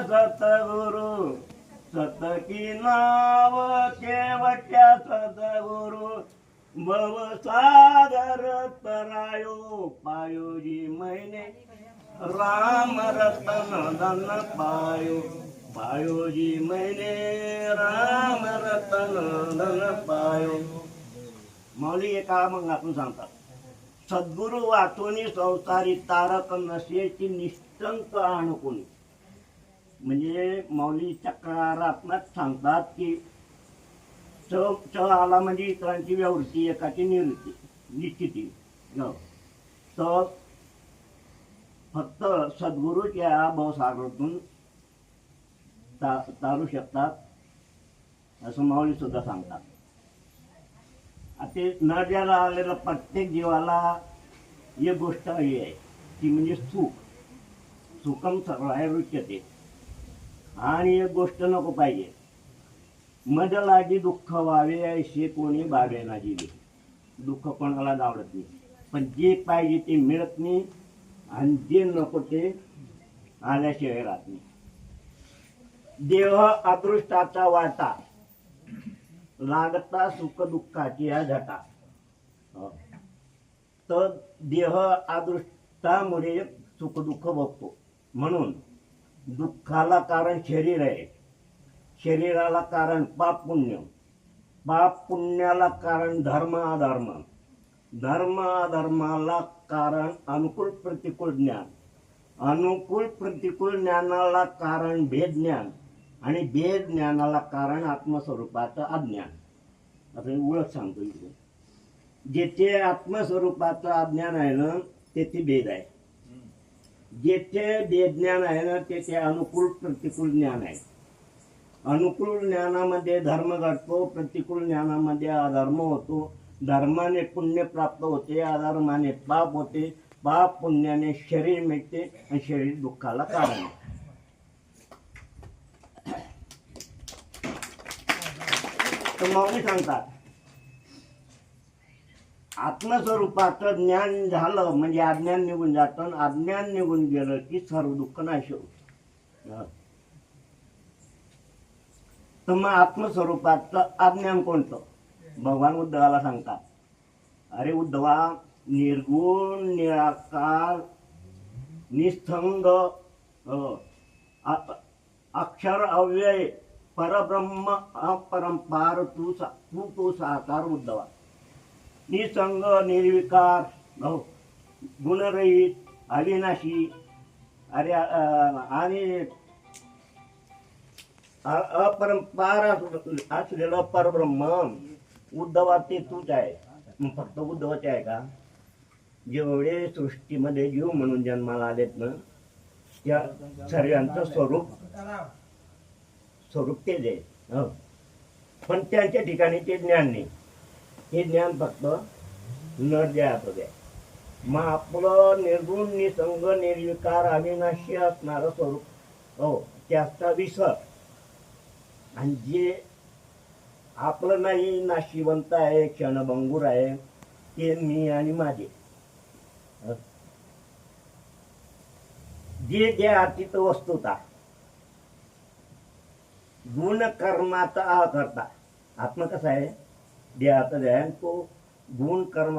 सतगुरु सतकी नाव केवट्या सतगुरु भव सागर तरायो पायोजी महिने राम रतन धन पायो पायोजी महिने राम रतन धन पायो. माऊली एका मग आपण सांगतात, सद्गुरु वाचोनी संसारी तारक नशेची निष्ठंक आणकुनी. म्हणजे माऊली चक्रारात्मक सांगतात की च आला म्हणजे इतरांची व्यावृत्ती, एकाची निवृत्ती निश्चिती. तर फक्त सद्गुरूच्या भवसागरातून तारू शकतात असं माऊली सुद्धा सांगतात. ते नद्याला आलेलं प्रत्येक जीवाला एक गोष्ट ही आहे ती म्हणजे सुख. सुखम सर्वाय रुच्यते. आणि एक गोष्ट नको पाहिजे, मज लागी दुःख व्हावे ऐसे कोणी बावे ना जिले. दुःख कोणालाच आवडत नाही, पण जे पाहिजे ते मिळत नाही आणि जे नको ते आल्याशिवाय राहत नाही. देह अदृष्टाचा वाटा लागता सुख दुःखाची या झटा. तर देह अदृष्टामुळे सुख दुःख बघतो. म्हणून दुःखाला कारण शरीर आहे, शरीराला कारण पाप पुण्य, पाप पुण्याला कारण धर्म अधर्म, धर्म अधर्माला कारण अनुकूल प्रतिकूल ज्ञान, अनुकूल प्रतिकूल ज्ञानाला कारण भेद ज्ञान आणि भेद ज्ञानाला कारण आत्मस्वरूपाचं अज्ञान. आता ओळख सांगतो इथे. जेथे आत्मस्वरूपाचं अज्ञान आहे ना तेथे भेद आहे, जेथे भेद ज्ञान आहे ना तेथे अनुकूल प्रतिकूल ज्ञान आहे. अनुकूल ज्ञानामध्ये धर्म घडतो, प्रतिकूल ज्ञानामध्ये अधर्म होतो. धर्माने पुण्य प्राप्त होते, अधर्माने पाप होते, पाप पुण्याने शरीर मिळते आणि शरीर दुःखाला कारण आहे. तर माऊली सांगतात आत्मस्वरूपाचं ज्ञान झालं म्हणजे अज्ञान निघून जातं, अज्ञान निघून गेलं की सर्व दुःख नाश होतं. तर मग आत्मस्वरूपाचं अज्ञान कोणतं? भगवान उद्धवाला सांगतात, अरे उद्धवा, निर्गुण निराकार निस्संग अक्षर अव्यय परब्रह्म अपरंपार तू साकार उद्धवा. निसंग निर्विकार गुणरहित अविनाशी अरे आणि अपरंपार असलेलं परब्रह्म उद्धवा ते तूच आहे. मग फक्त उद्धवाच आहे का? जेवढे सृष्टीमध्ये जीव म्हणून जन्माला आलेत ना त्या सर्वांचं स्वरूप तेच आहे. पण त्यांच्या ठिकाणी ते ज्ञान नाही. हे ज्ञान फक्त नर जे हातात आहे. मग आपलं निर्गुण निसंग निर्विकार अविनाशी असणारं स्वरूप त्याचा विसर, आणि जे आपलं नाही नाशिवंत आहे क्षणभंगूर आहे ते मी आणि माझे. जे जे अतीत वस्तुता गुण कर्माचा करता आत्मा कसा आहे देहाचा ध्यान तो गुण कर्म